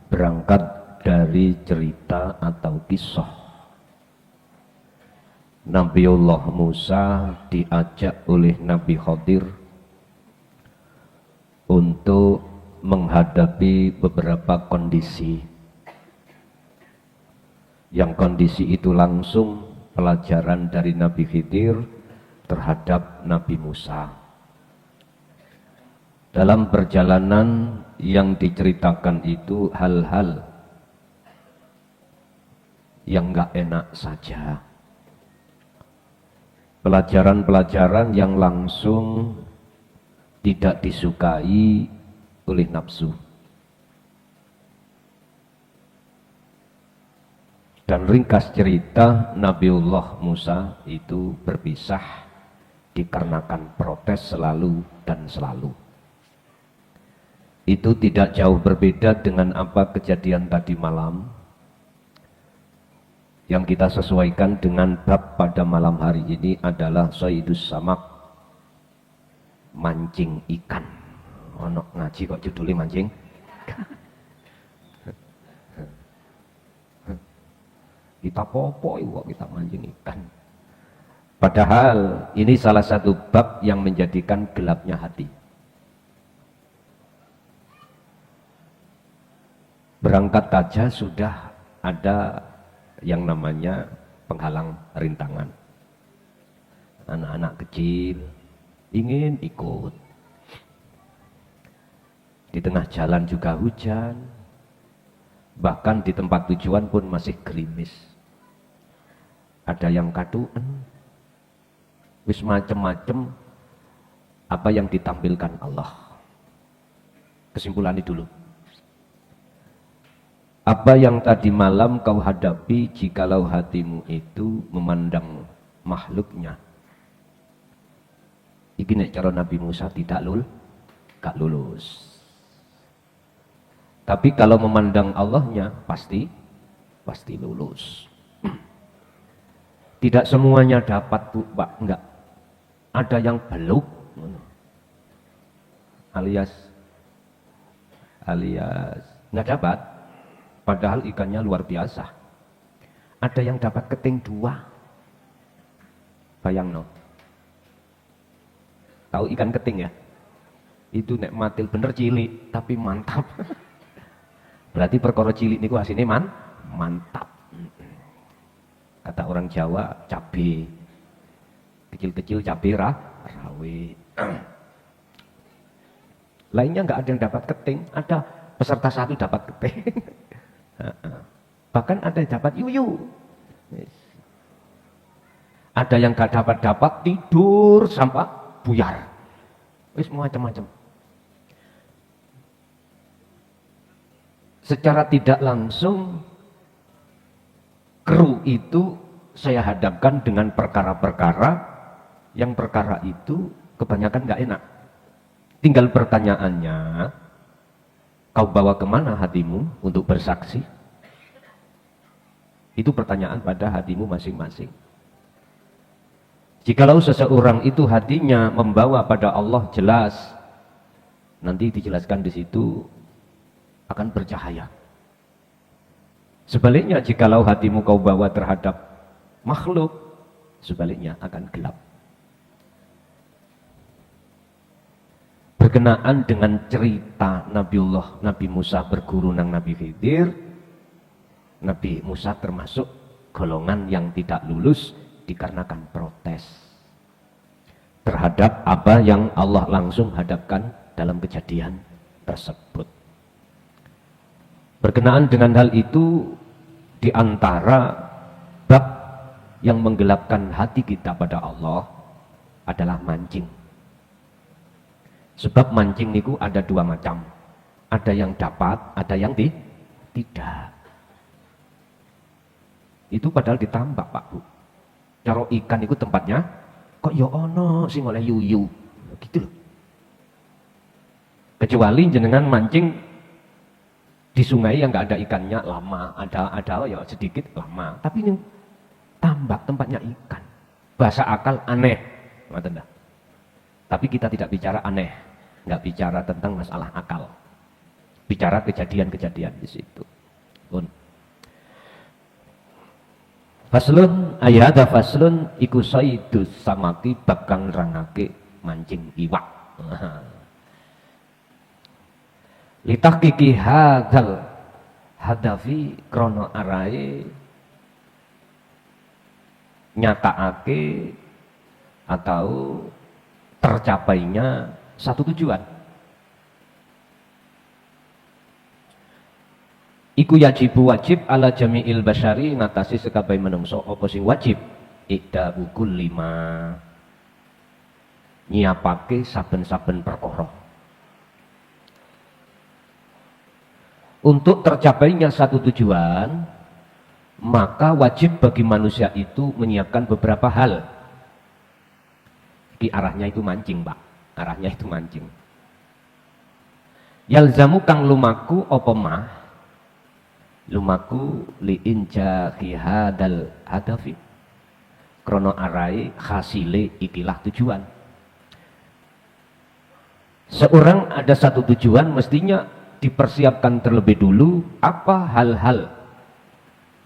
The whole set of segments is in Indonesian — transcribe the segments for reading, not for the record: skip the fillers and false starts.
berangkat dari cerita atau kisah Nabiullah Musa diajak oleh Nabi Khidir untuk menghadapi beberapa kondisi, yang kondisi itu langsung pelajaran dari Nabi Khidir terhadap Nabi Musa. Dalam perjalanan yang diceritakan itu hal-hal yang gak enak saja, pelajaran-pelajaran yang langsung tidak disukai oleh nafsu. Dan ringkas cerita, Nabiullah Musa itu berpisah dikarenakan protes selalu dan selalu. Itu tidak jauh berbeda dengan apa kejadian tadi malam, yang kita sesuaikan dengan bab pada malam hari ini adalah Sayyidus Samak, mancing ikan. Ono ngaji kok judulnya mancing. Kita popo kok kita mancing ikan. Padahal ini salah satu bab yang menjadikan gelapnya hati. Berangkat saja sudah ada yang namanya penghalang rintangan. Anak-anak kecil ingin ikut. Di tengah jalan juga hujan. Bahkan di tempat tujuan pun masih gerimis. Ada yang kaduan. Wis macem-macem apa yang ditampilkan Allah. Kesimpulannya dulu. Apa yang tadi malam kau hadapi jikalau hatimu itu memandang makhluknya. Iki nek cara Nabi Musa tidak gak lulus. Tapi kalau memandang Allahnya pasti lulus. Tidak semuanya dapat tuh Pak, enggak. Ada yang belum. Alias enggak dapat. Padahal ikannya luar biasa. Ada yang dapat keting 2. Bayang no. Tahu ikan keting ya? Itu nek matil bener cilik tapi mantap. Berarti perkara cilik niku asine mantap. Kata orang Jawa, cabe. Kecil-kecil cabe rawe. Lainnya enggak ada yang dapat keting, ada peserta 1 dapat keting. Bahkan ada yang dapat yuyu. Ada yang gak dapat tidur sampai buyar. Wis macam-macam. Secara tidak langsung kru itu saya hadapkan dengan perkara-perkara yang perkara itu kebanyakan gak enak. Tinggal pertanyaannya, kau bawa kemana hatimu untuk bersaksi? Itu pertanyaan pada hatimu masing-masing. Jikalau seseorang itu hatinya membawa pada Allah jelas, nanti dijelaskan di situ akan bercahaya. Sebaliknya jikalau hatimu kau bawa terhadap makhluk, sebaliknya akan gelap. Berkenaan dengan cerita Nabi Musa berguru nang Nabi Khidir, Nabi Musa termasuk golongan yang tidak lulus dikarenakan protes terhadap apa yang Allah langsung hadapkan dalam kejadian tersebut. Berkenaan dengan hal itu, di antara bab yang menggelapkan hati kita pada Allah adalah mancing. Sebab mancing niku ada 2 macam. Ada yang dapat, ada yang tidak. Itu padahal ditambak Pak Bu. Cara ikan itu tempatnya kok ya ono sing oleh yuyu. Gitu loh. Kecuali jenengan mancing di sungai yang enggak ada ikannya lama, ada ya sedikit lama. Tapi ini tambak tempatnya ikan. Bahasa akal aneh. Ngoten dah. Tapi kita tidak bicara aneh, nggak bicara tentang masalah akal. Bicara kejadian-kejadian di situ. Pun. Faslun ayada faslun iku saidus samaki bab kang nerangake mancing iwak. Litahqiqi hadzal hadafi krono arae nyatakake atau tercapainya satu tujuan. Iku yajibu wajib ala jami'il basyari ngatasi sekabai menungso apa sing wajib ikda ukul 5 nyiapake saben-saben perkara. Untuk tercapainya satu tujuan, maka wajib bagi manusia itu menyiapkan beberapa hal. Iki arahnya itu mancing, Pak. Arahnya itu mancing. Yalzamu kang lumaku apa mah? Lumaku li injahi hadal hadafi. Krono arai hasile ikilah tujuan. Seorang ada satu tujuan mestinya dipersiapkan terlebih dulu apa hal-hal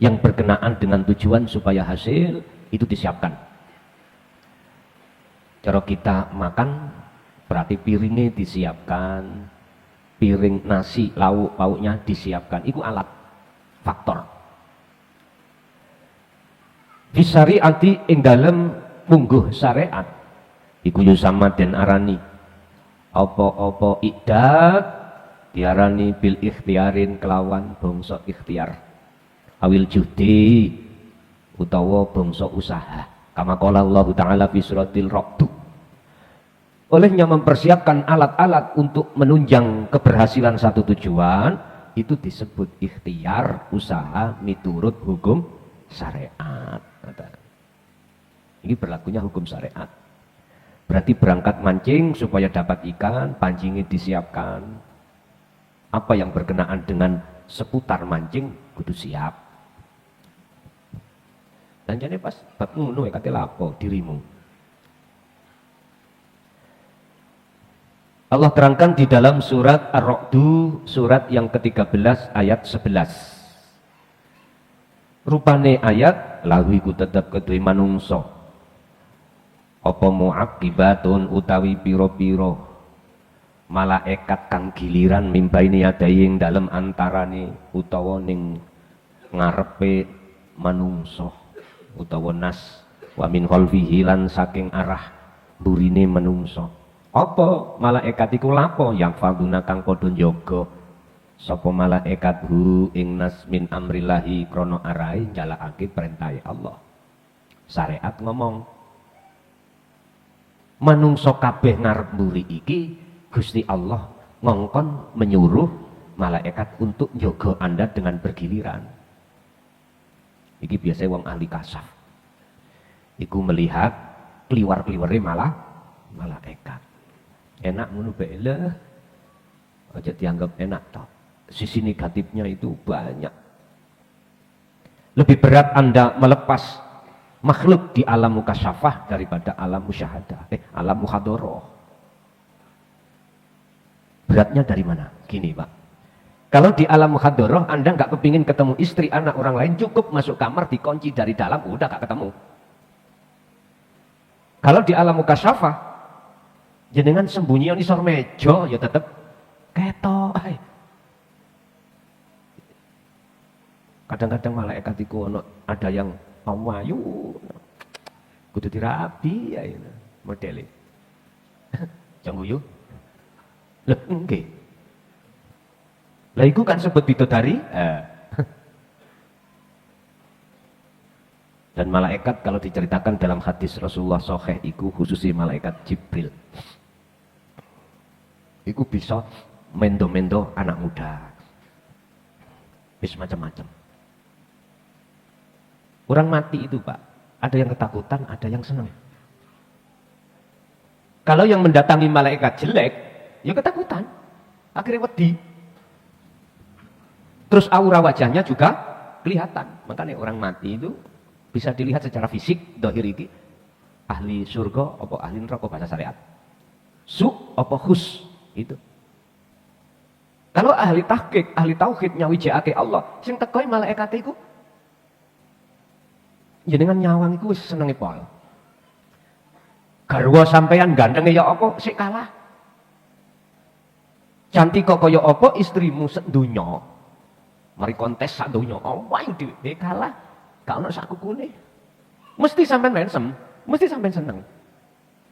yang berkenaan dengan tujuan supaya hasil itu disiapkan. Cara kita makan berarti piringnya disiapkan, piring nasi lauk pauknya disiapkan, itu alat faktor. Fisariati ing dalem mungguh syariat iku sama den arani apa-apa idat diarani bil ikhtiarin kelawan bangsa ikhtiar awil judi utawa bangsa usaha kama qala Allah taala fi suratil Ra'd. Olehnya mempersiapkan alat-alat untuk menunjang keberhasilan satu tujuan itu disebut ikhtiar usaha miturut hukum syariat. Ini berlakunya hukum syariat. Berarti berangkat mancing supaya dapat ikan, pancingnya disiapkan. Apa yang berkenaan dengan seputar mancing kudu siap. Dan jadi pas bab ngono kate lapo dirimu. Allah terangkan di dalam surat Ar-Ra'd, surat yang ke-13 ayat 11. Rupane ayat lahu iku tetep kedue manungsa. Apa muaqibatun utawi pira-pira malaikat kang giliran mimbaini adai ing dalem antarane utawa ning ngarepe manungsa utawa nas wa min khalfihi lan saking arah burine manungsa. Apa malaikat iku lapo yang faguna kang padha njaga sapa malaikat hu ing nas min amrillahi krana arahe njalakake perintah Allah. Syariat ngomong manungsa kabeh ngarep mburi iki Gusti Allah ngongkon menyuruh malaikat untuk njaga Anda dengan bergiliran. Iki biasa wong ahli kasaf. Iku melihat kliwar-kliwere malaikat. Enak ngono bae lah. Aja dianggap enak toh. Sisi negatifnya itu banyak. Lebih berat Anda melepas makhluk di alam mukasyafah daripada alam musyahadah, alam muhadharah. Beratnya dari mana? Gini, Pak. Kalau di alam muhadharah Anda nggak kepingin ketemu istri anak orang lain, cukup masuk kamar dikunci dari dalam, udah nggak ketemu. Kalau di alam mukasyafah jenengan sembunyi di sor meja ya tetep ketok. Kadang-kadang malaikat iku ada yang awayu kudu dirabi ya ini modele. Jangan guyu. Lho nggih. Lah iku kan sebut bidodari. Dan malaikat kalau diceritakan dalam hadis Rasulullah Sahih iku khususnya malaikat Jibril. Iku bisa mendo-mendo anak muda. Bisa macam-macam. Orang mati itu, Pak, ada yang ketakutan, ada yang senang. Kalau yang mendatangi malaikat jelek, ya ketakutan. Akhirnya wedi. Terus aura wajahnya juga kelihatan. Makanya orang mati itu bisa dilihat secara fisik, dohir iki. Ahli surga, apa ahli neraka bahasa syariat. Su, apa khus. Itu. Kalau ahli tahqiq, ahli tauhid nyawijake Allah, sing teko malaikat iku jenengan nyawang iku wis senenge pol. Garwa sampean gantenge ya apa sik kalah. Cantik kok kaya apa istrimu sedonya. Mari kontes sak donya, awang dhewe kalah. Gak ono sak kukune. Mesti sampean mensem, mesti sampean seneng.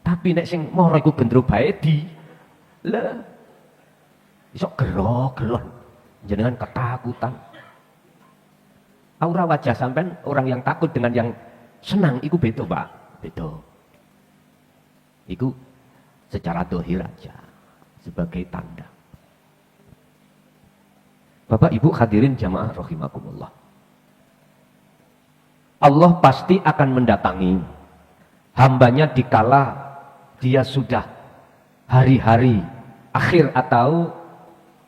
Tapi nek sing moro iku gendro bae di le iso gero-geron. Jenengan ketakutan. Aura wajah sampean orang yang takut dengan yang senang iku beda, Pak. Beda. Iku secara dohir aja sebagai tanda. Bapak Ibu hadirin jamaah rahimakumullah. Allah pasti akan mendatangi hambanya dikala dia sudah hari-hari akhir atau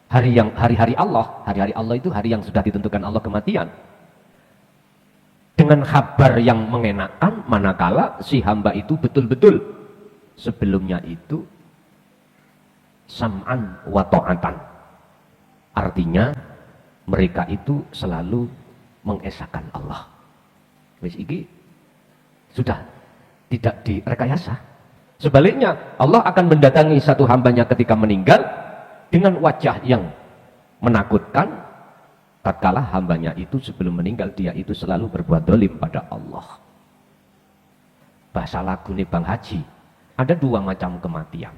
hari-hari Allah. Hari-hari Allah itu hari yang sudah ditentukan Allah kematian. Dengan kabar yang mengenakan manakala si hamba itu betul-betul sebelumnya itu sam'an wa ta'atan. Artinya mereka itu selalu mengesahkan Allah. Wis iki sudah tidak direkayasa. Sebaliknya Allah akan mendatangi satu hambanya ketika meninggal dengan wajah yang menakutkan. Tatkala hambanya itu sebelum meninggal dia itu selalu berbuat dolim pada Allah. Bahasa lagu nih Bang Haji, ada dua macam kematian.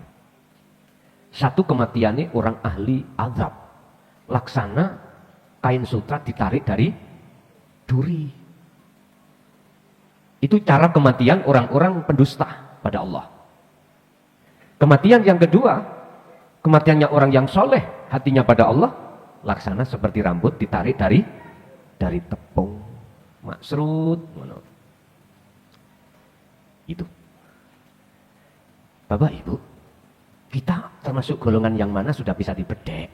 Satu kematiannya orang ahli azab, laksana kain sutra ditarik dari duri. Itu cara kematian orang-orang pendusta pada Allah. Kematian yang kedua, kematiannya orang yang soleh, hatinya pada Allah, laksana seperti rambut ditarik dari tepung, maksrut. Itu. Bapak Ibu, kita termasuk golongan yang mana sudah bisa dibedek.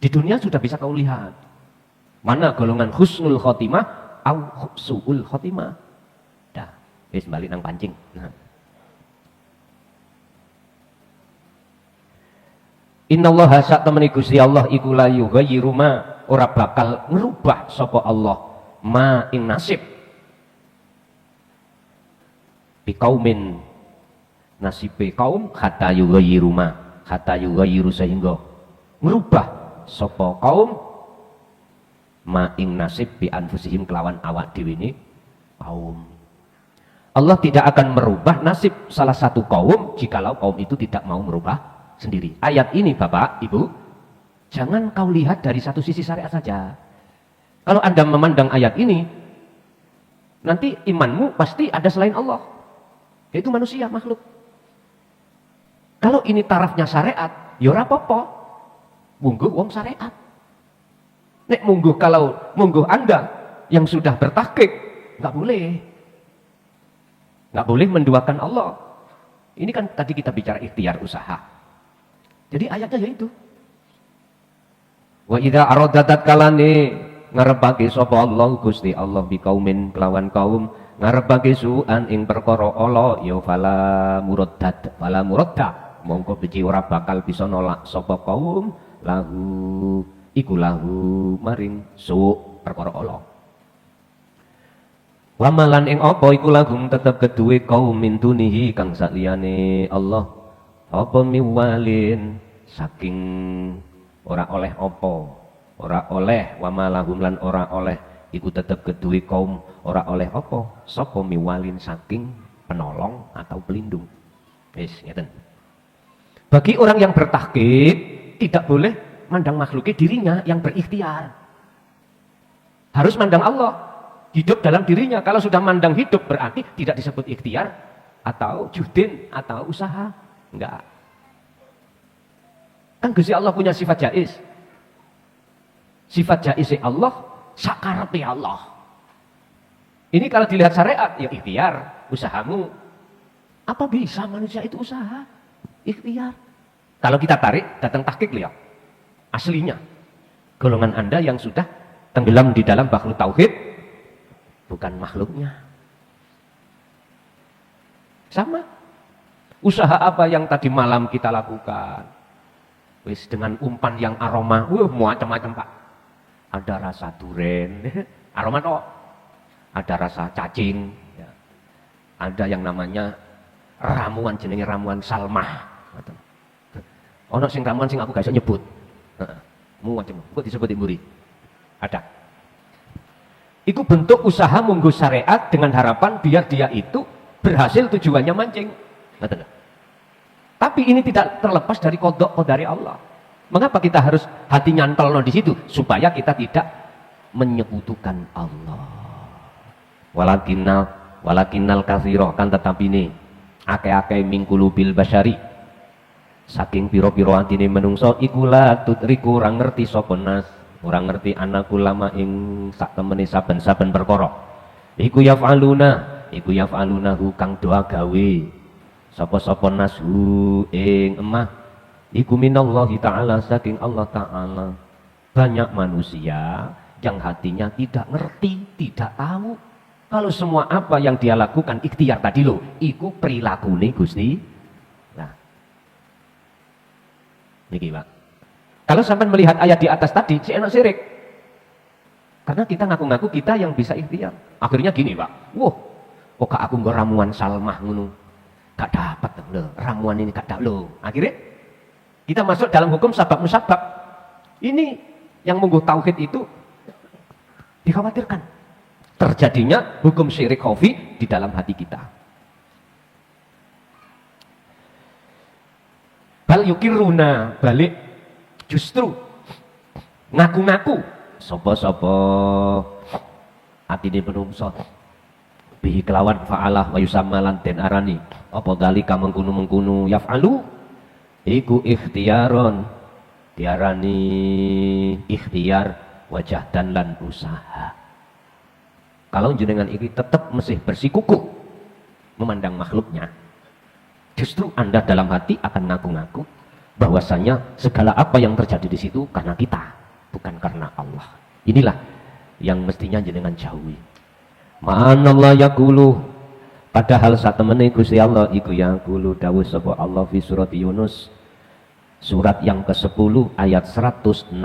Di dunia sudah bisa kau lihat. Mana golongan husnul khotimah au su'ul khotimah. Dah, wis balik nang pancing. Nah. Innallaha sak temeni Gusti Allah iku la yughayyiru ma, ora bakal ngerubah sapa Allah ma ing nasib. Bi kaumin nasibe kaum hatta yughayyiru ma, hatta yughayyiru sehingga ngerubah sapa kaum ma ing nasib bi anfusihim kelawan awak dhewe ne kaum. Allah tidak akan merubah nasib salah satu kaum jikalau kaum itu tidak mau merubah sendiri. Ayat ini Bapak, Ibu, jangan kau lihat dari satu sisi syariat saja. Kalau Anda memandang ayat ini, nanti imanmu pasti ada selain Allah, yaitu manusia, makhluk. Kalau ini tarafnya syariat, ya ora apa-apa. Mungguh wong syariat. Nek mungguh kalau mungguh Anda yang sudah bertahqiq, nggak boleh. Nggak boleh menduakan Allah. Ini kan tadi kita bicara ikhtiar usaha. Jadi ayatnya yaitu. Wa idza aradatat kalane ngarepake sapa Allah Gusti Allah bi kaumin kelawan kaum ngarepake su'an ing perkara ala ya fala muradda mongko biji ora bakal bisa nolak sapa kaum lahu iku lahu maring su perkara ala. Wamalan ing apa iku lahum tetep keduwe kaum min dunihi kang saliyane Allah apa miwalin saking ora oleh apa ora oleh wamalahum lan ora oleh iku tetep keduwe kaum ora oleh apa sapa miwalin saking penolong atau pelindung. Wis ngeten. Bagi orang yang bertahqiq tidak boleh mandang makhluknya dirinya yang berikhtiar. Harus mandang Allah, hidup dalam dirinya. Kalau sudah mandang hidup berarti tidak disebut ikhtiar atau juhdin atau usaha. Enggak. Kan Gusti Allah punya sifat jaiz. Sifat jaiz Allah, sakarepe Allah. Ini kalau dilihat syariat, ya ikhtiar, usahamu. Apa bisa manusia itu usaha? Ikhtiar. Kalau kita tarik, datang tahqiq lihat. Aslinya, golongan Anda yang sudah tenggelam di dalam bahrul tauhid, bukan makhluknya. Sama. Usaha apa yang tadi malam kita lakukan? Wis dengan umpan yang aroma, macam-macam Pak. Ada rasa duren, aroma toh. Ada rasa cacing, ya. Ada yang namanya ramuan, jenenge ramuan salmah. Ono sing ramuan sing aku gak iso nyebut. Macam, kok disebut mburi. Ada. Itu bentuk usaha munggu syariat dengan harapan biar dia itu berhasil tujuannya mancing. Betul. Tapi ini tidak terlepas dari kodok dari Allah. Mengapa kita harus hati nyantol di situ? Supaya kita tidak menyekutukan Allah. Walakinnal katsira, kan tetapi ini akeh-akeh mingkulubil basyari. Saking piro-piro atine menungso iku la tutriku ora ngerti sapa nas, ora ngerti anak ulama ing sak temene saben-saben perkara. Iku yaf'aluna hu kang doa gawe. Sapa-sapa nasu ing emah iku minallahi ta'ala, saking Allah Ta'ala. Banyak manusia yang hatinya tidak ngerti, tidak tahu kalau semua apa yang dia lakukan ikhtiar tadi loh, iku perilakune Gusti. Nah, niki Pak, kalau sampai melihat ayat di atas tadi si enak sirik, karena kita ngaku-ngaku kita yang bisa ikhtiar. Akhirnya gini Pak, kok aku nggak ramuan salmah ngono, gak dapat loh, ramuan ini gak dapat loh. Akhirnya kita masuk dalam hukum sabab musabab. Ini yang munggu tauhid itu dikhawatirkan terjadinya hukum syirik khafi di dalam hati kita. Bal yukiruna, balik justru ngaku-ngaku sapa-sapa atine menungso bihi kelawan fa'alah wa yusammalan den arani apa dalika mengkunu yaf'alu iku ikhtiaron, diarani ikhtiar wajah dan lan usaha. Kalau jenengan ini tetap masih bersikukuh memandang makhluknya, justru Anda dalam hati akan ngaku-ngaku bahwasanya segala apa yang terjadi di situ karena kita, bukan karena Allah. Inilah yang mestinya jenengan jauhi. Ma'anallah yaqulu, padahal saat temene Gusti Allah iku yaqulu dawuh sapa Allah fi surat Yunus surat yang ke-10 ayat 106.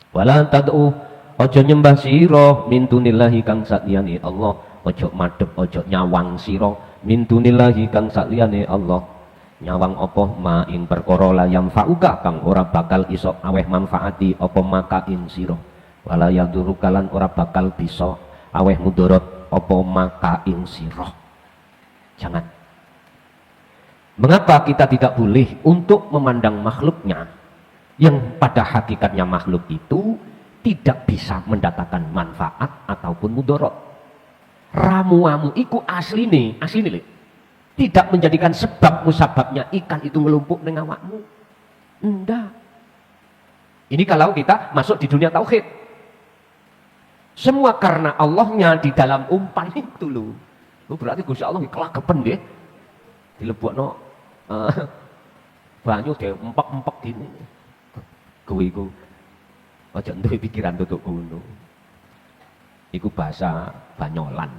Wala tad'u, ojo nyembah sira min dunillahi kang sakliyane Allah, ojo madhep ojo nyawang sira min dunillahi kang sakliyane Allah. Nyawang apa ma ing perkara la yanfa'uka kang ora bakal iso aweh manfaati apa maka ing sira. Wala yaduruka lan ora bakal bisa aweh mudarat apa maka ing sira. Jangan. Mengapa kita tidak boleh untuk memandang makhluknya yang pada hakikatnya makhluk itu tidak bisa mendatangkan manfaat ataupun mudarat. Ramuamu iku asli nih tidak menjadikan sebab musababnya ikan itu ngelumpuk ning awakmu. Enggak. Ini kalau kita masuk di dunia tauhid. Semua karena Allahnya di dalam umpan itu loh. Berarti Gusti Allah kelagepen nggih. Dilebokno banyu dhewe empek-empek gini. Kowe iku aja duwe pikiran tutuk ngono. Iku bahasa Banyolan.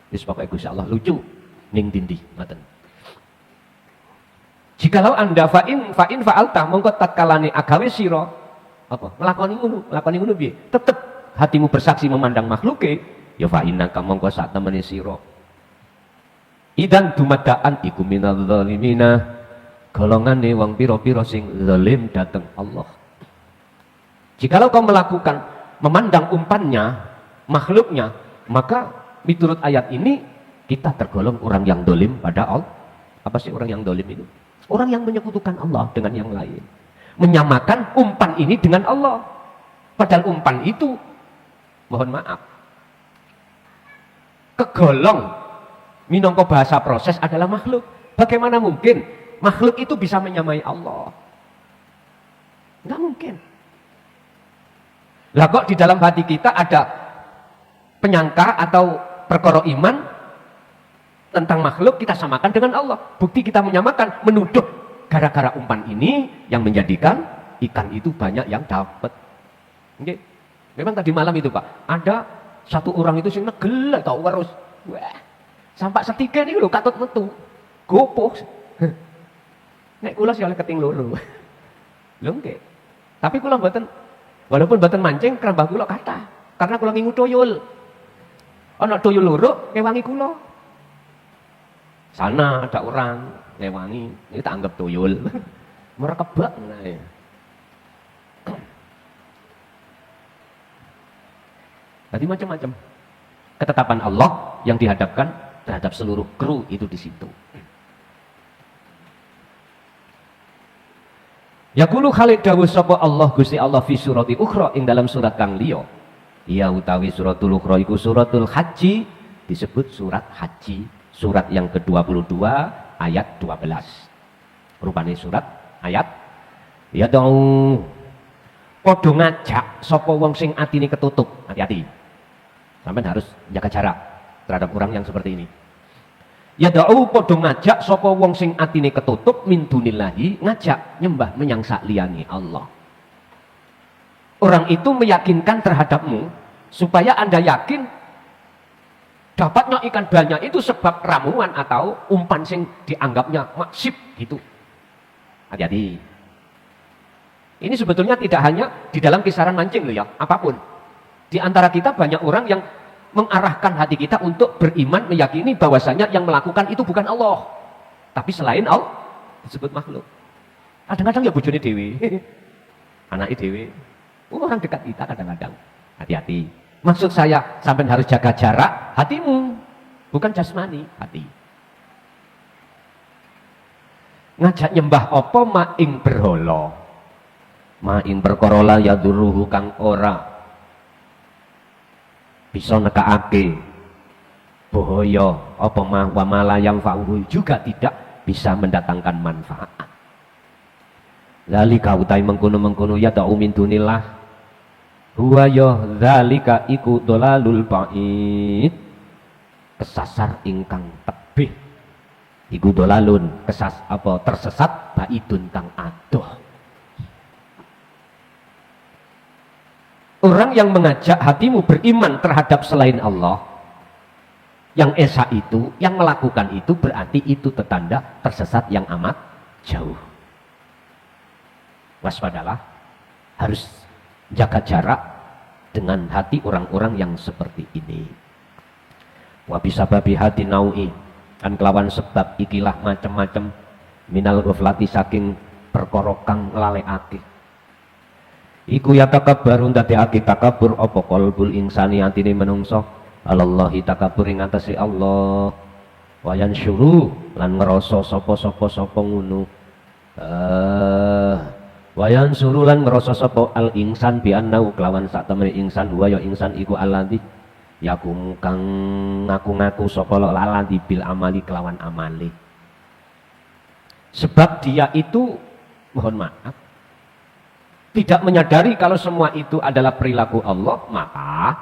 Wis pokoke Gusti Allah lucu ning dindi ngoten. Jikalau Anda fa'in fa'alta mongko tatkalane agawe sira apa? Nglakoni ngono piye? Tetep hatimu bersaksi memandang makhluke, ya fa'innaka mongko sak temene sira. Idan dumadaan iku minal zalimina, golongane wong pira-pira sing zalim dateng Allah. Jikalau kau melakukan memandang umpannya, makhluknya, maka menurut ayat ini kita tergolong orang yang dolim pada Allah. Apa sih orang yang dolim itu? Orang yang menyekutukan Allah dengan yang lain, menyamakan umpan ini dengan Allah. Padahal umpan itu, mohon maaf, kegolong minangka bahasa proses adalah makhluk. Bagaimana mungkin makhluk itu bisa menyamai Allah? Enggak mungkin. Lah kok di dalam hati kita ada penyangka atau perkara iman tentang makhluk kita samakan dengan Allah. Bukti kita menyamakan, menuduh gara-gara umpan ini yang menjadikan ikan itu banyak yang dapat. Oke. Memang tadi malam itu Pak, ada satu orang itu sing negel tau terus. Wah. Sampai setika ini lho katut metu. Gopoh. Nek kula sih oleh keting loro. Lho nggih. Tapi kula mboten, walaupun mboten mancing kerambah kula kathah. Karena kula ngingu tuyul. Ana tuyul loro ngewangi kula. Sana ada orang ngewangi, ini tak anggap tuyul. Merekebak nah ya. Jadi macam-macam ketetapan Allah yang dihadapkan terhadap seluruh kru itu di situ. Yaqulu Khalid dawuh sapa Allah Gusti Allah fi surati ukhra ing dalam surat kang liya. Ya utawi suratul ukhra iku suratul haji, disebut surat haji, surat yang ke-22 ayat 12. Rupane surat ayat ya dong padha ngajak sapa wong sing atine ketutup. Hati-hati. Sampai harus jaga jarak terhadap orang yang seperti ini. Ya da'u padha ngajak sapa wong sing atine ketutup min dunillahi, ngajak nyembah menyang liyane Allah. Orang itu meyakinkan terhadapmu supaya Anda yakin dapatnya ikan banyak itu sebab ramuan atau umpan sing dianggapnya maksib gitu. Hati-hati. Ini sebetulnya tidak hanya di dalam kisaran mancing loh ya, apapun. Di antara kita banyak orang yang mengarahkan hati kita untuk beriman, meyakini bahwasanya yang melakukan itu bukan Allah, tapi selain Allah disebut makhluk. Kadang-kadang ya bojone dewe, anaknya dewe, orang dekat kita kadang-kadang. Hati-hati. Maksud saya sampai harus jaga jarak hatimu, bukan jasmani, hati. Ngajak nyembah apa maing berhala, maing perkara la yaduruhu kang ora bisa nekaake bahaya apa wa malayang fa'uhu, juga tidak bisa mendatangkan manfaat. Zalika utai mengkono-mengkono ya ta'u min dunillah huwa ya zalika iku dolalul ba'id, kesasar ingkang tebih, iku dolalun tersesat ba'idun kang adoh. Orang yang mengajak hatimu beriman terhadap selain Allah, yang esa itu, yang melakukan itu, berarti itu tetanda tersesat yang amat jauh. Waspadalah, harus jaga jarak dengan hati orang-orang yang seperti ini. Wa bisababi hati naui, kan kelawan sebab ikilah macam-macam minal ghaflati saking perkara kang lalekake. Iku ya takabbarun dadekake takabur apa qalbul insani atine menungso alallahi takabur ing atase Allah, wayan syuru lan ngrasa sapa ngono wayan syuru lan ngrasa sapa al insan bi annau kelawan sak temene insan wa ya insan iku alladzi yakum kang ngaku-ngaku sapa laladi bil amali kelawan amali. Sebab dia itu mohon maaf tidak menyadari kalau semua itu adalah perilaku Allah, maka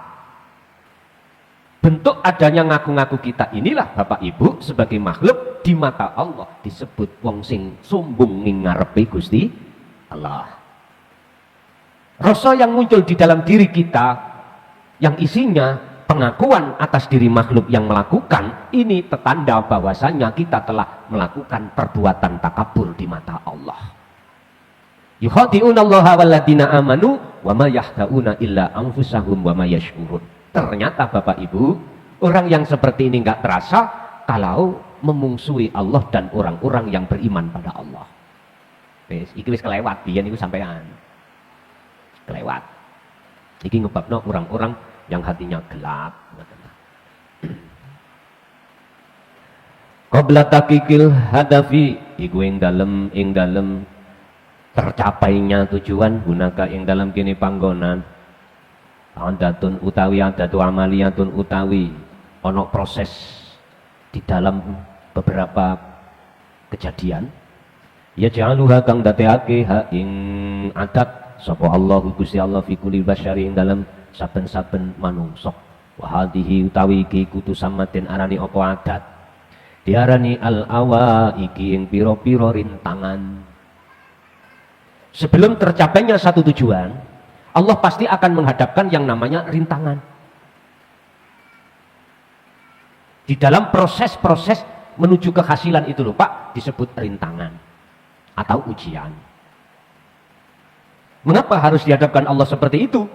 bentuk adanya ngaku-ngaku kita inilah Bapak Ibu sebagai makhluk di mata Allah disebut wong sing sombong ning ngarepe Gusti Allah. Rasa yang muncul di dalam diri kita yang isinya pengakuan atas diri makhluk yang melakukan, ini tetanda bahwasanya kita telah melakukan perbuatan takabur di mata Allah. Yukhadi'una allaha walladzina amanu wa ma yahda'una illa anfusahum wa ma yash'urun. Ternyata Bapak Ibu, orang yang seperti ini enggak terasa kalau memungsuhi Allah dan orang-orang yang beriman pada Allah. Iki wis kelewat, biyen niku sampean. Kelewat. Iki ngebabno orang-orang yang hatinya gelap. Qabla takikil hadafi, iku ing dalem tercapainya tujuan gunaka ing dalam kini panggonan adatun utawi adatu amaliyatun utawi ono proses di dalam beberapa kejadian ya ja'aluha kang dateake ha ing adat sapa Allah Gusti Allah fi kulli basyari ing dalam saben-saben manungsa wa hadhihi utawi iki kudu samaten arani apa adat diarani al awa iki ing pira-pira rintangan. Sebelum tercapainya satu tujuan, Allah pasti akan menghadapkan yang namanya rintangan. Di dalam proses-proses menuju kehasilan itu loh Pak, disebut rintangan atau ujian. Mengapa harus dihadapkan Allah seperti itu?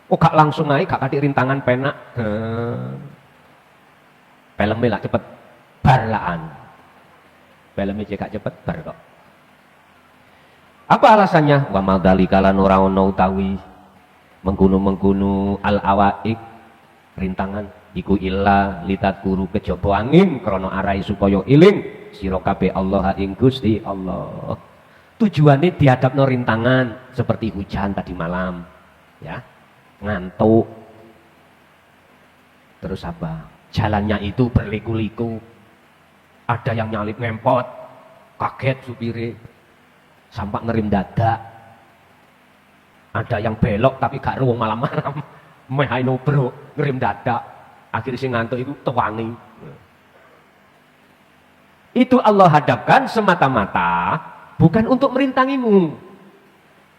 Oh, gak langsung naik, gak katik rintangan penak. Filmnya lah cepet barlaan. Filmnya cekak cepet bar kok. Apa alasannya? Wa madzalika lan ora ono utawi mengkuno al-awaik rintangan iku illa litat guru kejaba angin krana arai supaya iling sira kabeh Allah ing Gusti Allah. Tujuannya dihadapno rintangan seperti hujan tadi malam, ya, ngantuk. Terus apa? Jalannya itu berliku-liku. Ada yang nyalip ngempot, kaget supire, sampak ngerim dadak. Ada yang belok tapi gak ruwung malam-malam, meh bro, ngerim dadak. Akhirnya si ngantuk itu tewangi. Itu Allah hadapkan semata-mata bukan untuk merintangimu.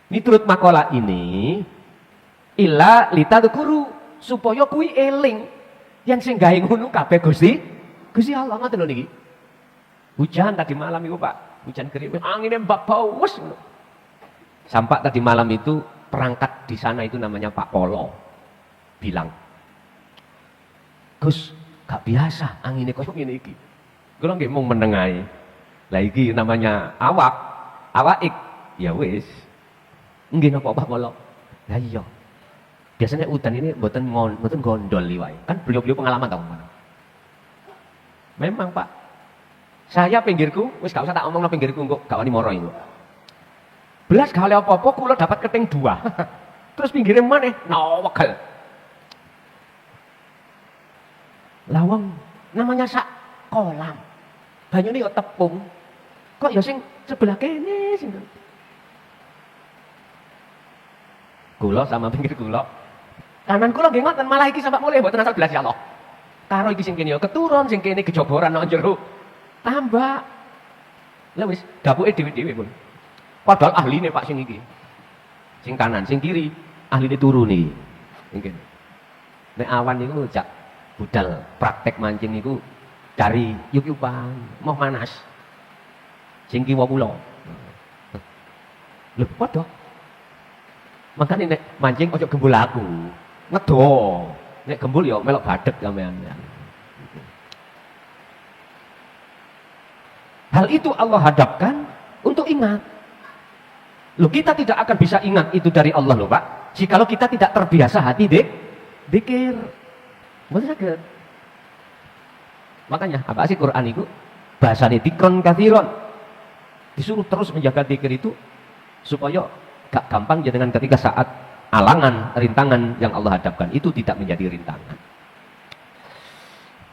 Miturut makalah ini, illa litadhkuru supaya kuwi eling yang sing gawe ngono kabeh Gusti Allah ngoten lho niki. Hujan tadi malam itu Pak, hujan gerimis, anginnya mbak bau wes. Sampai tadi malam itu perangkat di sana itu namanya Pak Polo bilang, Gus, gak biasa anginnya koyo ngene iki. Kula nggih mung menengahi. Lah iki namanya awaik. Ya wis. Nggih napa Pak Polo? Lah iya. Biasanya udan ini mboten gondol liwai. Kan beliau-beliau pengalaman tau. Memang Pak. Saya pinggirku, wis gak usah tak omongno pinggirku kok gak wani moro iku. Belas gak oleh apa-apa kula dapat keting 2. Terus pinggirnya maneh nawegel. Lawang namanya sak kolam. Banyune yo tepung. Kok ya sing sebelah kene sing. Kula sama pinggir kula. Kanan kula nggih ngoten malah iki sampe mulai mboten asal belas ya Allah. Karo iki sing kene yo keturun, sing kene kejoboran nang jero. Tambah. Lah wis dapuke dhewe-dhewe pun. Padahal ahline Pak sing iki. Sing kanan, sing kiri ahline turu niki. Mungkin. Nek awan niku jak budal praktek mancing niku dari yuk-yukan, mau manas. Sing kiwa kula. Lho padha. Makane nek mancing ojo gembul aku. Ngedo. Nek gembul ya melok badhek sampean. Hal itu Allah hadapkan untuk ingat. Loh kita tidak akan bisa ingat itu dari Allah loh Pak. Jikalau kita tidak terbiasa hati dikir. Mboten saged. Makanya apa sih Quran itu? Bahasane dikron kathiron. Disuruh terus menjaga dikir itu supaya gak gampang dengan ketika saat alangan, rintangan yang Allah hadapkan itu tidak menjadi rintangan.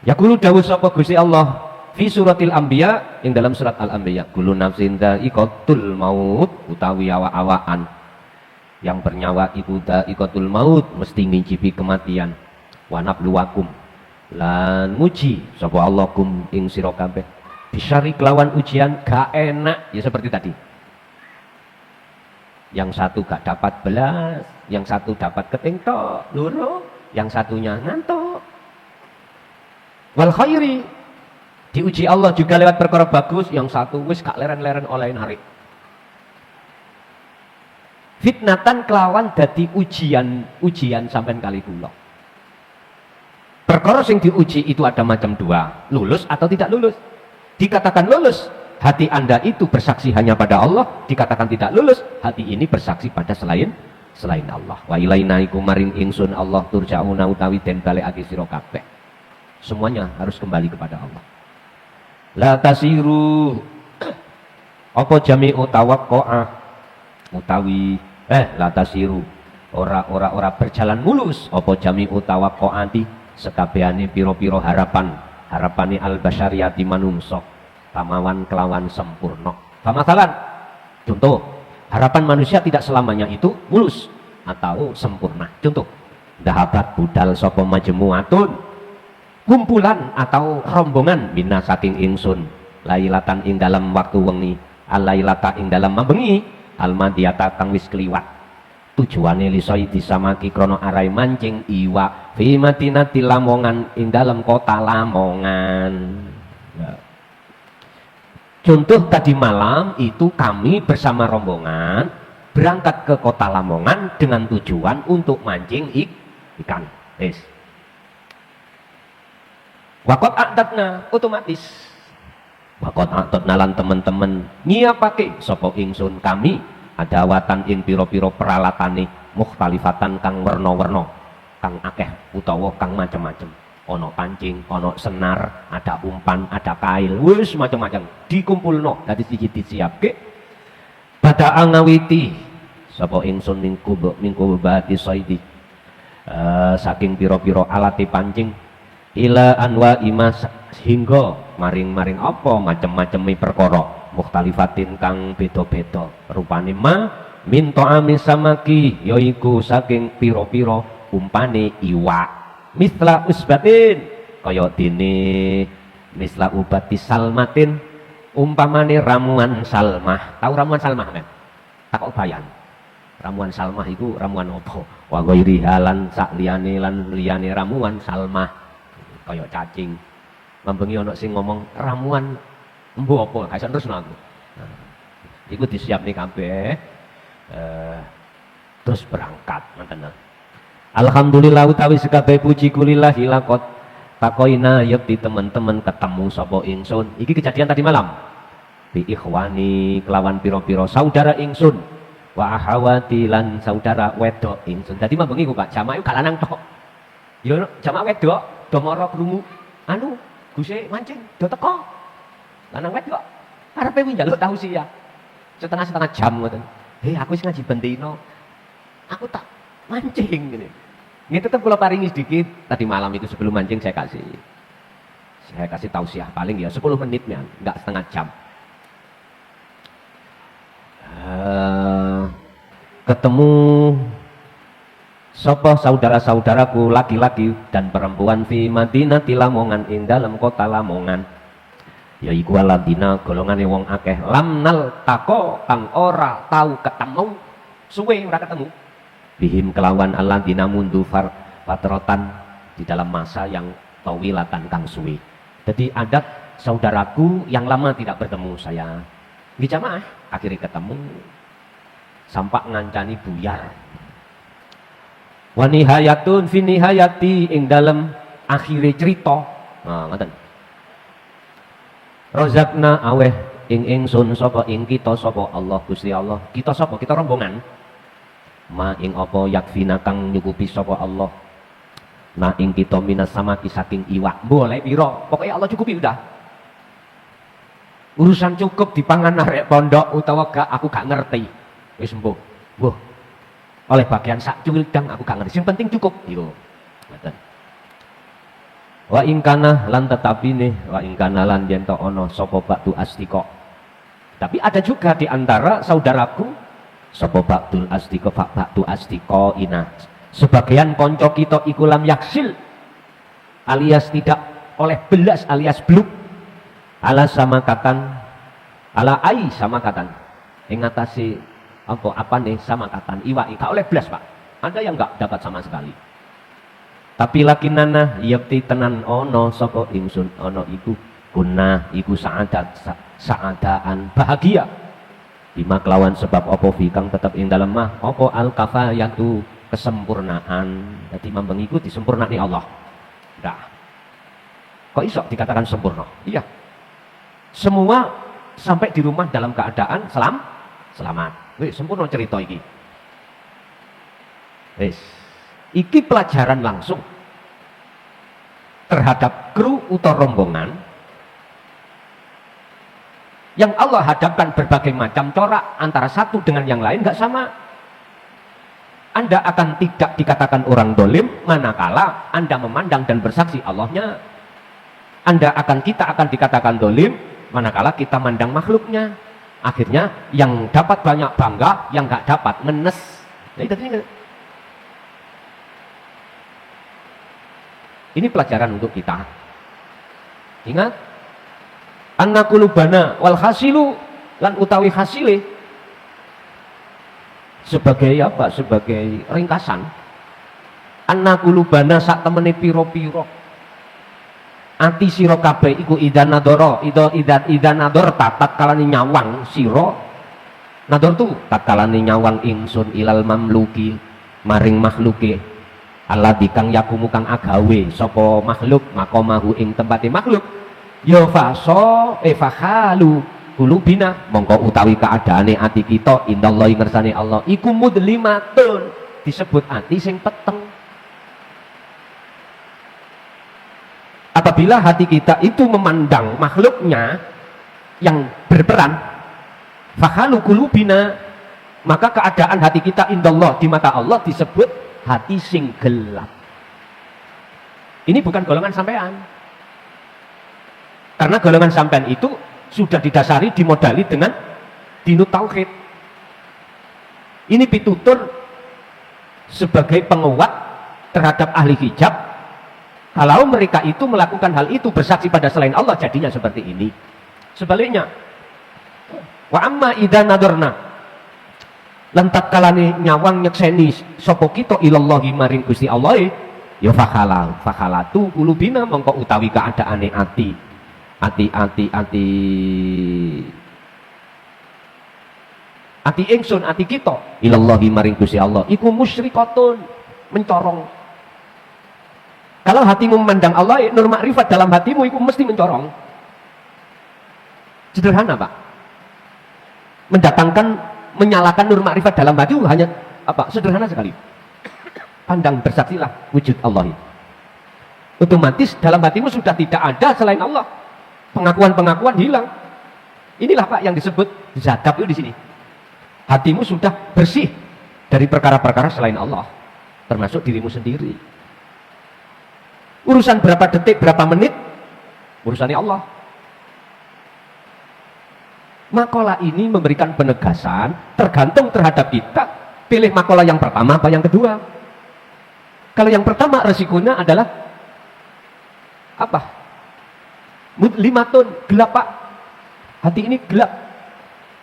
Yaqulu dawuh sapa Gusti Allah fi suratil anbiya yang dalam surat al-anbiya kullu nafsin dha'iqatul maut utawi awak-awakan yang bernyawa iku dha'iqatul maut mesti ngincipi kematian wa nabluwakum lan nguji sapa Allah kum ing sira kabeh bisyari kelawan ujian gak enak ya seperti tadi. Yang satu gak dapat belas, yang satu dapat keting tok loro, yang satunya ngantuk. Wal khairi diuji Allah juga lewat perkara bagus, yang satu wis gak leren-leren oleh narik. Fitnatan kelawan dadi ujian sampean kali kula. Perkara sing diuji itu ada macam dua, lulus atau tidak lulus. Dikatakan lulus, hati Anda itu bersaksi hanya pada Allah. Dikatakan tidak lulus, hati ini bersaksi pada selain Allah. Wa ilaina iku maring ingsun Allah turja'una utawi den balekake sira kabeh. Semuanya harus kembali kepada Allah. La tasiru apa jami'u tawaqqa'ah utawi la tasiru ora berjalan mulus apa jami'u tawaqqa'ati sekabehane pira-pira harapane al-basyariyati manungsa tamawan kelawan sempurna. Pamasalan contoh, harapan manusia tidak selamanya itu mulus atau sempurna. Contoh, dahabat budal sapa majmu'atun, kumpulan atau rombongan bina saking ingsun lailatan ing dalam waktu wengi alailata ing dalam mabengi almadiyata kang wis kliwat tujuane lisoi disamaki krono arai mancing iwa fi madinati Lamongan ing dalam kota Lamongan. Contoh tadi malam itu kami bersama rombongan berangkat ke kota Lamongan dengan tujuan untuk mancing ikan. Wis. Wakot adatna otomatis. Wakot adatna lan teman-teman nyiapake sapa ingsun kami adawatan ing pira-pira peralatane mukhtalifatan kang werna-werna, kang akeh utawa kang macem-macem. Ono pancing, ono senar, ada umpan, ada kail, wis macam-macam dikumpulno dadi siji disiapke. Pada angawiti sapa ingsun mingku bati saidi saking pira-pira alate pancing ila anwa imas hingga maring-maring apa macem-macemi perkara mukhtalifatin kang beda-beda rupane minta amis samaki yaiku saking pira-pira umpane iwak misla usbatin kaya dene misla ubati salmatin umpamane ramuan salmah. Tahu ramuan salmah kan? Takok bayan. Ramuan salmah itu ramuan apa? Wa ghairi halan sak liyane lan liyane ramuan salmah. Kaya cacing. Mambengi ana sing ngomong ramuan embo apa? Gak iso terusno aku. Nah, iku disiapne kabeh. Terus berangkat ngoten. Alhamdulillah utawi sekabeh puji kulillah hilakot takoina yakti teman-teman ketemu sapa ingsun. Iki kejadian tadi malam. Bi ikhwani kelawan pira-pira saudara ingsun wa ahawati lan saudara wedok ingsun. Dadi mambengi ku Pak, jamaah gak lanang tok. Ya jamaah wedok do mara krungu anu Guse mancing do teko. Lanang wedok arepe kuwi njaluk tahu sih ya. Setengah jam ngoten. Aku wis ngaji bendino. Aku tak mancing gini. Ini tetap kalau paringi sedikit tadi malam itu sebelum mancing saya kasih tausiah paling ya 10 menit ya, enggak setengah jam. Ketemu sapa saudara-saudaraku laki-laki dan perempuan fi Madinati Lamongan ing dalam kota Lamongan. Ya iku aladina golongane wong akeh lamnal tako kang ora tau ketemu suwe ora ketemu bihim kelawan aladina mundu fatrotan di dalam masa yang tawilatan kang suwe. Jadi ada saudaraku yang lama tidak bertemu saya di jamaah akhirnya ketemu sampak ngancani buyar wanihayatun finihayati ing dalam akhirnya cerita ngoten rozakna aweh ing ingsun sapa ing kita sapa Allah Gusti Allah kita sapa kita rombongan ma ing apa yakfina kang nyukupi sapa Allah na ing kita minas samaki saking iwak boleh piro pokoknya Allah cukupi udah urusan cukup dipangan arek pondok utawa gak aku gak ngerti wis mbuh oleh bagian sak cuwildang aku gak ngerti sing penting cukup yo ngoten wa ingkana lan tetapine wa ingkana lan yen to ana sapa baktu astika tapi ada juga di antara saudaraku sapa baktul astika baktu astika ina sebagian konco kita iku lam yaksil alias tidak oleh belas alias bluk ala samakatan ala ai samakatan ing ngatasi apa nih samakatan iwa gak oleh belas Pak ada yang gak dapat sama sekali tapi lakinana yakti tenan ono sapa ingsun ono iku guna iku saadaan bahagia bima kelawan sebab apa fikang tetap ing dalam mah apa al kafayatu kesempurnaan. Jadi membengiku disempurnani Allah. Dah. Kok iso dikatakan sempurna? Iya. Semua sampai di rumah dalam keadaan selamat. Wis sempurna cerita iki. Wis. Iki pelajaran langsung terhadap kru atau rombongan yang Allah hadapkan berbagai macam corak antara satu dengan yang lain gak sama. Anda akan tidak dikatakan orang dolim manakala Anda memandang dan bersaksi Allahnya. Kita akan dikatakan dolim manakala kita mandang makhluknya. Akhirnya yang dapat banyak bangga, yang gak dapat ngenes. Ini pelajaran untuk kita. Ingat, anna kulubana wal hasilu lan utawi hasile sebagai apa? Sebagai ringkasan. Anna kulubana sak temene piro-piro. Ati sira kabeh iku idanadoro, idanador tatat kalane nyawang sira Nador tu tatkalane nyawang ingsun ilal mamluki maring makhluke Allah dikang yakumu kang agawe sapa makhluk makomahu ing tempate makhluk ya fakhalu kulubina mongko utawi keadaane ati kita indallahi ngersane Allah iku mudlimatun disebut ati sing peteng. Apabila hati kita itu memandang makhluknya yang berperan fakhalu kulubina maka keadaan hati kita indallah di mata Allah disebut hati sing gelap. Ini bukan golongan sampean, karena golongan sampean itu sudah didasari dimodali dengan dinut tauhid. Ini pitutur sebagai penguat terhadap ahli hijab. Kalau mereka itu melakukan hal itu bersaksi pada selain Allah jadinya seperti ini. Sebaliknya wa amma idza nadorna lantak kalane nyawang nyekseni sapa kita ilallahi maring Gusti Allah ya fakhalatu qulubina mongko utawi keadaane ati ingsun ati kita ilallahi maring Gusti Allah iku musyrikatun mencorong. Kalau hatimu memandang Allah nur makrifat dalam hatimu itu mesti mencorong. Sederhana Pak, mendatangkan menyalakan nur makrifat dalam hati hanya apa? Sederhana sekali. Pandang bersaksilah wujud Allah. Otomatis dalam hatimu sudah tidak ada selain Allah. Pengakuan-pengakuan hilang. Inilah Pak yang disebut zadab itu di sini. Hatimu sudah bersih dari perkara-perkara selain Allah, termasuk dirimu sendiri. Urusan berapa detik, berapa menit, urusannya Allah. Makalah ini memberikan penegasan tergantung terhadap kita pilih makalah yang pertama apa yang kedua. Kalau yang pertama resikonya adalah apa? Mudlimatun, gelap Pak, hati ini gelap.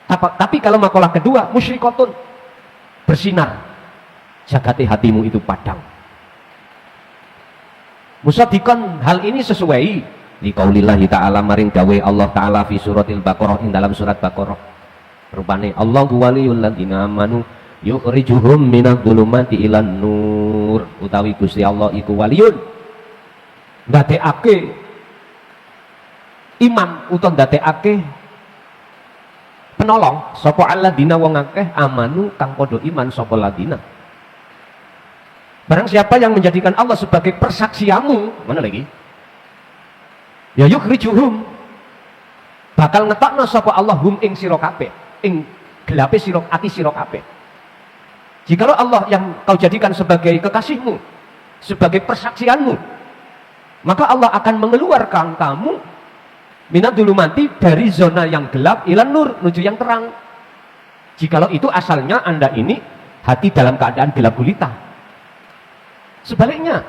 Tapi kalau makalah kedua musyrikotun, bersinar, jagati hatimu itu padang. Musaddiqan, hal ini sesuai di qaulillahi ta'ala maring dawe Allah ta'ala fi suratil Baqarah ing dalam surat Baqarah. Rupane Allahu waliyul ladzina amanu yukhrijuhum minadh dhulumati ilan nur. Utawi Gusti Allah iku waliyun ndadekake iman utawa ndadekake penolong sapa alladzina wong akeh amanu kang padha iman sapa ladina. Barang siapa yang menjadikan Allah sebagai persaksianmu, mana lagi? Ya yukhrijuhum, bakal ngetokno sapa Allah hum ing sira kabeh, ing gelape sira ati sira kabeh. Jikalau Allah yang kau jadikan sebagai kekasihmu, sebagai persaksianmu, maka Allah akan mengeluarkan kamu minadzulumati dari zona yang gelap ilan nur menuju yang terang. Jikalau itu asalnya Anda ini hati dalam keadaan gelap gulita. Sebaliknya,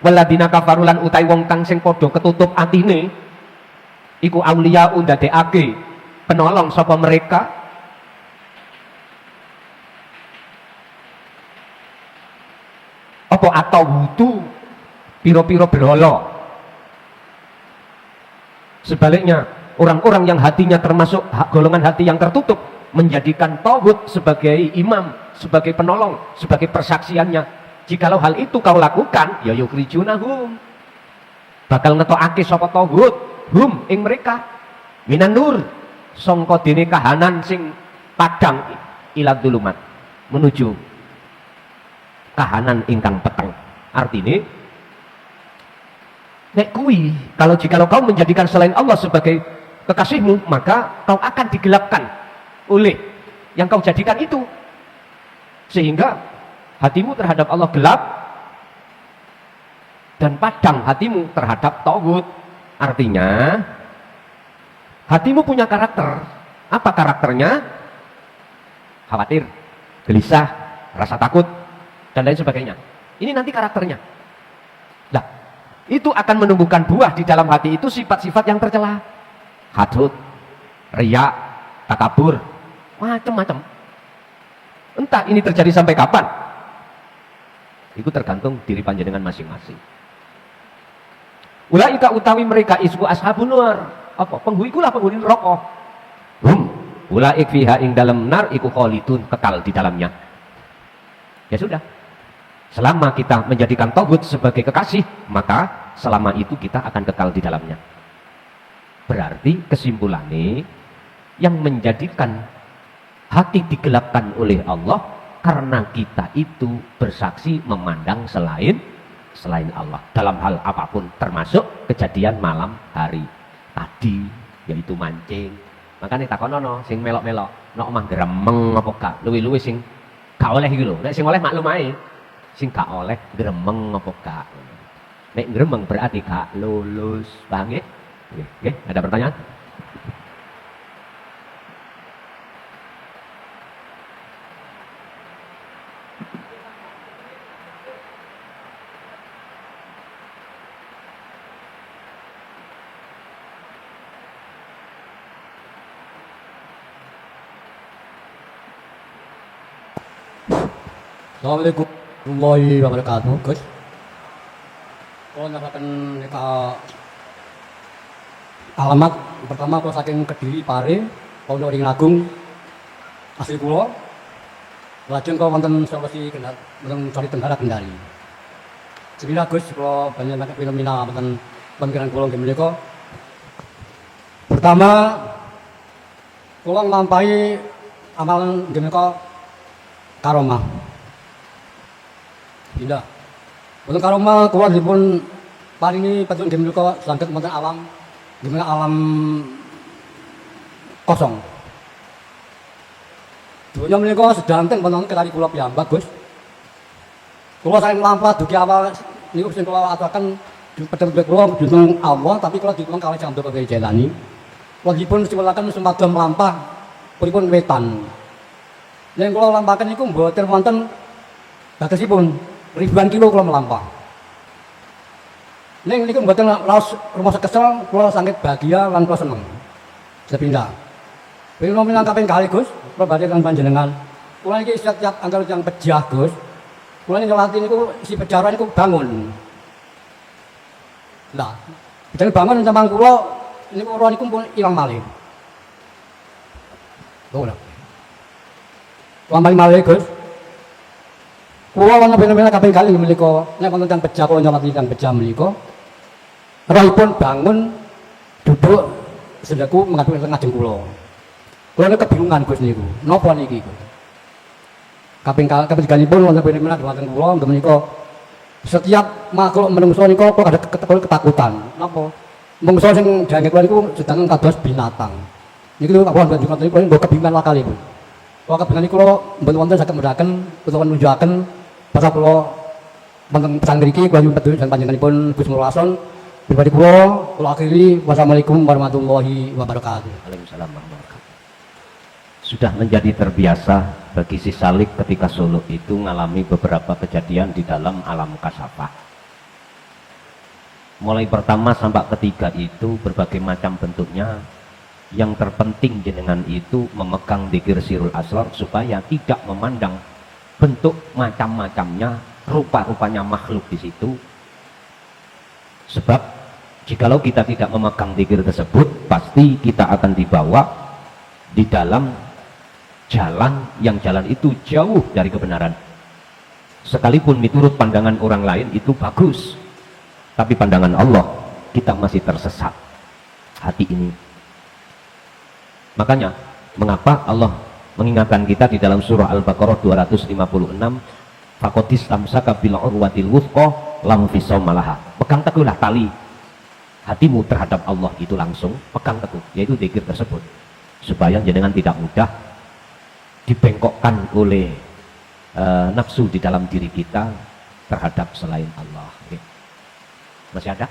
waladina kafarulan utai wong kang sing padha ketutup atine iku auliya ndadekake penolong sapa mereka apa atau wudu piro-piro berhala. Sebaliknya, orang-orang yang hatinya termasuk golongan hati yang tertutup menjadikan tauhid sebagai imam, sebagai penolong, sebagai persaksiannya. Jikalau hal itu kau lakukan, ya yukhrijunahum, bakal ngetokake sapa tauhid hum ing mereka minan nur sangka dene kahanan sing padang ila dzulumat menuju kahanan ingkang peteng. Artinya nek kuwi jikalau kau menjadikan selain Allah sebagai kekasihmu, maka kau akan digelapkan oleh yang kau jadikan itu, sehingga hatimu terhadap Allah gelap dan padang hatimu terhadap tauhid. Artinya hatimu punya karakter. Apa karakternya? Khawatir, gelisah, rasa takut, dan lain sebagainya. Ini nanti karakternya. Nah, itu akan menumbuhkan buah di dalam hati itu sifat-sifat yang tercela. Hasud, riya, takabur, macam-macam. Entah ini terjadi sampai kapan, itu tergantung diri panjenengan masing-masing. Ulaika utawi mereka isku ashabun nur, apa penghuni ikulah penghuni neraka. Ulaik fiha ing dalam nar iku khalidun, kekal di dalamnya. Ya sudah. Selama kita menjadikan togut sebagai kekasih, maka selama itu kita akan kekal di dalamnya. Berarti kesimpulannya, yang menjadikan hati digelapkan oleh Allah karena kita itu bersaksi memandang selain Allah dalam hal apapun, termasuk kejadian malam hari tadi, yaitu mancing. Makanya takonono sing melok-melok nok omah gremeng apa gak, luwi-luwi sing gak oleh iki lho. Nek sing oleh maklum ae, sing gak oleh gremeng apa gak. Nek gremeng berarti gak lulus, paham nggih? Nggih, ada pertanyaan? Assalamualaikum warahmatullahi wabarakatuh, Gus. Kalau nyatakan alamat pertama, kalau saking Kediri Pare, kalau Ring Agung asli kulo, lajeng kalau wonten Sulawesi wonten Sari Tenggara Kendari. Sebenarnya Gus, kalau banyak fenomena wonten pemikiran kulo nggih menika. Pertama, kulo nglampahi amalan nggih menika karomah. Tidak. Untuk karomah kulo dipun paringi petunjuk nggih menika saged wonten alam gimana alam kosong. Dunia menika sedanten wonten kelari kula piyambak, Gus. Kula saking mlampah dugi awal niku sing kula aturaken petunjuk kula dhateng Allah, tapi kula dipun kalih Candra Bagai Jailani. Kula dipun siwelaken sumadya mlampah pripun wetan. Yen kula lampahaken niku mboten wonten batasipun ribuan kilo kula melampah. Ning niku mboten raos rumah kesel, kula sangat bahagia lan kula seneng. Sepindah. Fenomena kaping kalih Gus, kula badhe kan panjenengan. Kula iki setiap anggal yang pejah Gus. Kula nyelati niku si pejaran niku bangun. Lah, bidang bangun sampeyan kula niku ora niku pun ilang malih. Lho. Lambai malih Gus. Kula wonten fenomena kaping kalih menika nek wonten teng pejah kula nyolati teng pejah menika rohipun bangun duduk sedaku menghadap ngajeng kula. Kula niku kebingungan Gus niku. Napa niki Gus? Kaping kalihipun wonten fenomena wonten kula menika setiap makhluk menungso niku kok ada ketakutan. Napa? Menungso sing jange kula niku sedang kados binatang. Niku kula njenengan niku kebingungan lakali Gus. Kula kebingungan niku kula mboten wonten saged medhaken utawa nunjukaken pasal kula wonten pesan mriki kula nyuwun petunjuk dan panjenenganipun Gus Mulason pribadi kula akhiri. Wassalamualaikum warahmatullahi wabarakatuh. Waalaikumsalam warahmatullahi wabarakatuh. Sudah menjadi terbiasa bagi si Salik ketika Solo itu mengalami beberapa kejadian di dalam alam kasafah. Mulai pertama sampai ketiga itu berbagai macam bentuknya. Yang terpenting jenengan itu memegang dzikir sirul asrar supaya tidak memandang bentuk macam-macamnya, rupa-rupanya makhluk di situ. Sebab jikalau kita tidak memegang dzikir tersebut, pasti kita akan dibawa di dalam jalan yang jalan itu jauh dari kebenaran. Sekalipun menurut pandangan orang lain itu bagus, tapi pandangan Allah kita masih tersesat hati ini. Makanya mengapa Allah mengingatkan kita di dalam surah Al-Baqarah 256, faqatis tamsaka bil urwatil wuthqa lam fisam malaha. Pegang teguhlah tali hatimu terhadap Allah itu langsung pegang teguh, yaitu zikir tersebut, supaya jenengan tidak mudah dibengkokkan oleh nafsu di dalam diri kita terhadap selain Allah. Oke. Masih ada?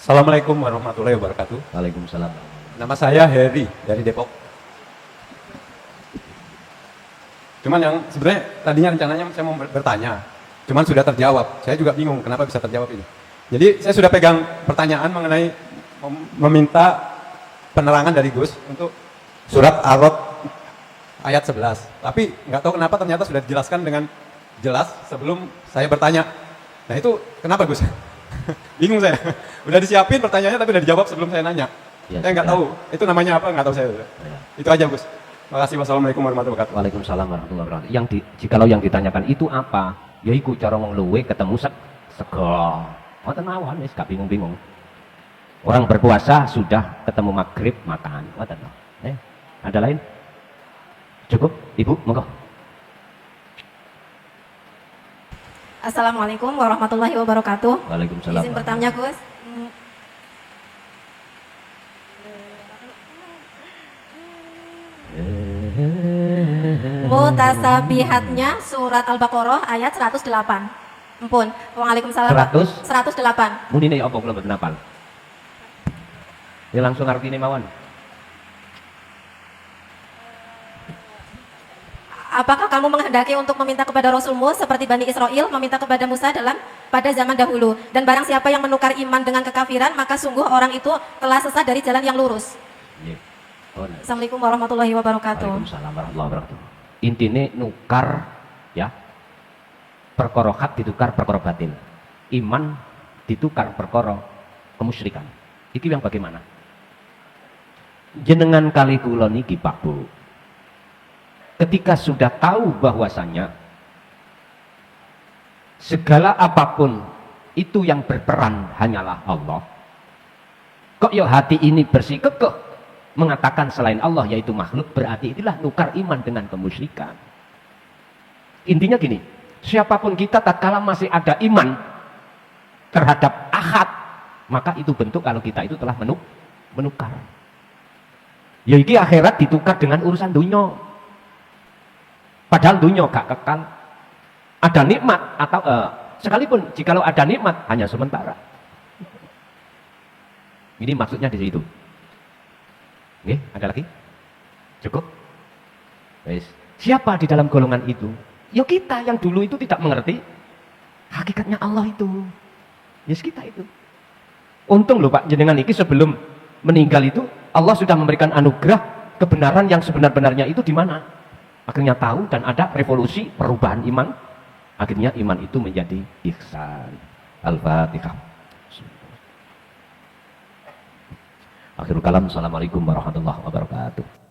Assalamualaikum warahmatullahi wabarakatuh. Waalaikumsalam. Nama saya Heri dari Depok. Cuman yang sebenarnya tadinya rencananya saya mau bertanya, cuman sudah terjawab. Saya juga bingung kenapa bisa terjawab ini. Jadi saya sudah pegang pertanyaan mengenai meminta penerangan dari Gus untuk surat Ar-Rod ayat 11. Tapi nggak tahu kenapa ternyata sudah dijelaskan dengan jelas sebelum saya bertanya. Nah itu kenapa Gus? Bingung saya. Udah disiapin pertanyaannya tapi udah dijawab sebelum saya nanya. Ya, Saya nggak sudah. tahu. Itu namanya apa? Nggak tahu saya. Ya. Itu aja Gus. Makasih. Wassalamualaikum warahmatullahi wabarakatuh. Waalaikumsalam warahmatullahi wabarakatuh. Jikalau yang ditanyakan itu apa? Ya iku cara wong luwe ketemu sego. Ngoten mawon wis gak bingung-bingung. Orang berpuasa sudah ketemu maghrib makan. Ngoten. Ada lain? Cukup, Ibu, monggo. Assalamualaikum warahmatullahi wabarakatuh. Waalaikumsalam. Izin bertanya Gus. Mutasabihatnya surat Al-Baqarah ayat 108. Ampun. Waalaikumsalam. 100? 108. Muni ini apa kula mboten hafal. Ya langsung artine mawon. Apakah kamu menghendaki untuk meminta kepada Rasulmu seperti Bani Israel meminta kepada Musa pada zaman dahulu, dan barang siapa yang menukar iman dengan kekafiran maka sungguh orang itu telah sesat dari jalan yang lurus. Nggih. Oh, nah. Assalamualaikum warahmatullahi wabarakatuh. Waalaikumsalam warahmatullahi wabarakatuh. Intine nukar ya. Perkara hak ditukar perkara batin. Iman ditukar perkara kemusyrikan. Iki yang bagaimana? Jenengan kali kula niki Pak Bu. Ketika sudah tahu bahwasanya segala apapun itu yang berperan hanyalah Allah. Kok ya hati ini bersikukuh mengatakan selain Allah yaitu makhluk, berarti itulah nukar iman dengan kemusyrikan. Intinya gini, siapapun kita tatkala masih ada iman terhadap ahad, maka itu bentuk kalau kita itu telah menukar. Ya iki akhirat ditukar dengan urusan dunia. Padahal dunia gak kekal. Ada nikmat atau sekalipun jikalau ada nikmat hanya sementara. Ini maksudnya di situ. Oke, ada lagi? Cukup? Wes. Siapa di dalam golongan itu? Ya kita yang dulu itu tidak mengerti hakikatnya Allah itu. Yes, kita itu. Untung loh Pak, jenengan iki sebelum meninggal itu Allah sudah memberikan anugerah kebenaran yang sebenar-benarnya itu di mana? Akhirnya tahu dan ada revolusi perubahan iman. Akhirnya iman itu menjadi ihsan. Al-Fatihah. Akhirul kalam. Assalamualaikum warahmatullahi wabarakatuh.